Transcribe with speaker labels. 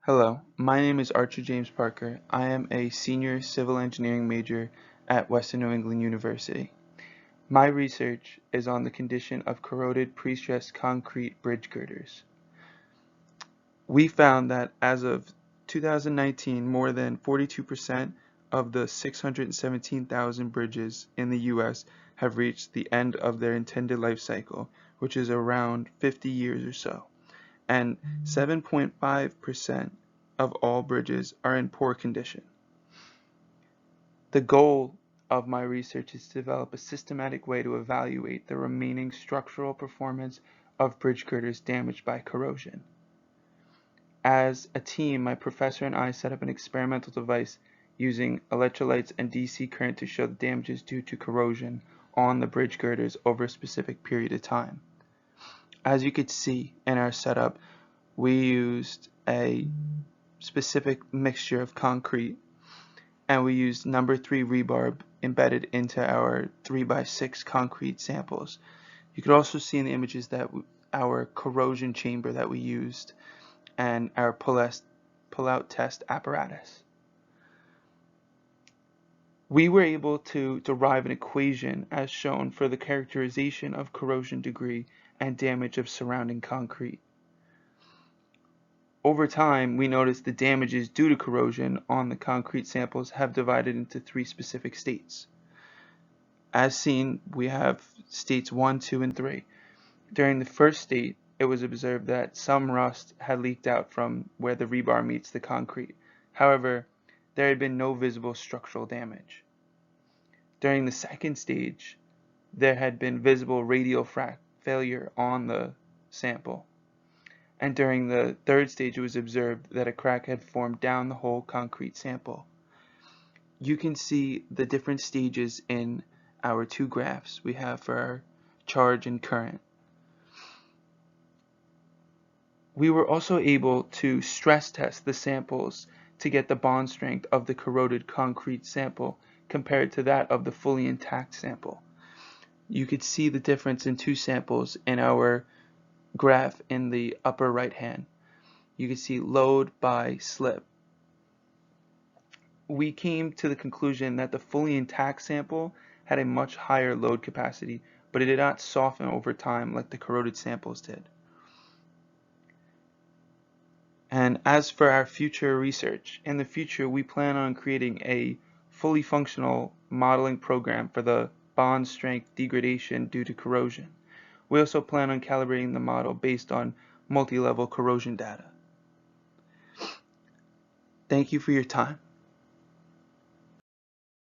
Speaker 1: Hello, my name is Archer James Parker. I am a senior civil engineering major at Western New England University. My research is on the condition of corroded prestressed concrete bridge girders. We found that as of 2019, more than 42% of the 617,000 bridges in the U.S. have reached the end of their intended life cycle, which is around 50 years or so, and 7.5% of all bridges are in poor condition. The goal of my research is to develop a systematic way to evaluate the remaining structural performance of bridge girders damaged by corrosion. As a team, my professor and I set up an experimental device using electrolytes and DC current to show the damages due to corrosion on the bridge girders over a specific period of time. As you could see in our setup, we used a specific mixture of concrete, and we used number 3 rebar embedded into our 3x6 concrete samples. You could also see in the images that our corrosion chamber that we used and our pull-out test apparatus. We were able to derive an equation as shown for the characterization of corrosion degree and damage of surrounding concrete. Over time, we noticed the damages due to corrosion on the concrete samples have divided into 3 specific states. As seen, we have states 1, 2, and 3. During the first state, it was observed that some rust had leaked out from where the rebar meets the concrete. However, there had been no visible structural damage. During the second stage, there had been visible radial failure on the sample. And during the third stage, it was observed that a crack had formed down the whole concrete sample. You can see the different stages in our 2 graphs we have for our charge and current. We were also able to stress test the samples to get the bond strength of the corroded concrete sample compared to that of the fully intact sample. You could see the difference in 2 samples in our graph in the upper right hand. You can see load by slip. We came to the conclusion that the fully intact sample had a much higher load capacity, but it did not soften over time like the corroded samples did. And as for our future research, in the future we plan on creating a fully functional modeling program for the bond strength degradation due to corrosion. We also plan on calibrating the model based on multi-level corrosion data. Thank you for your time.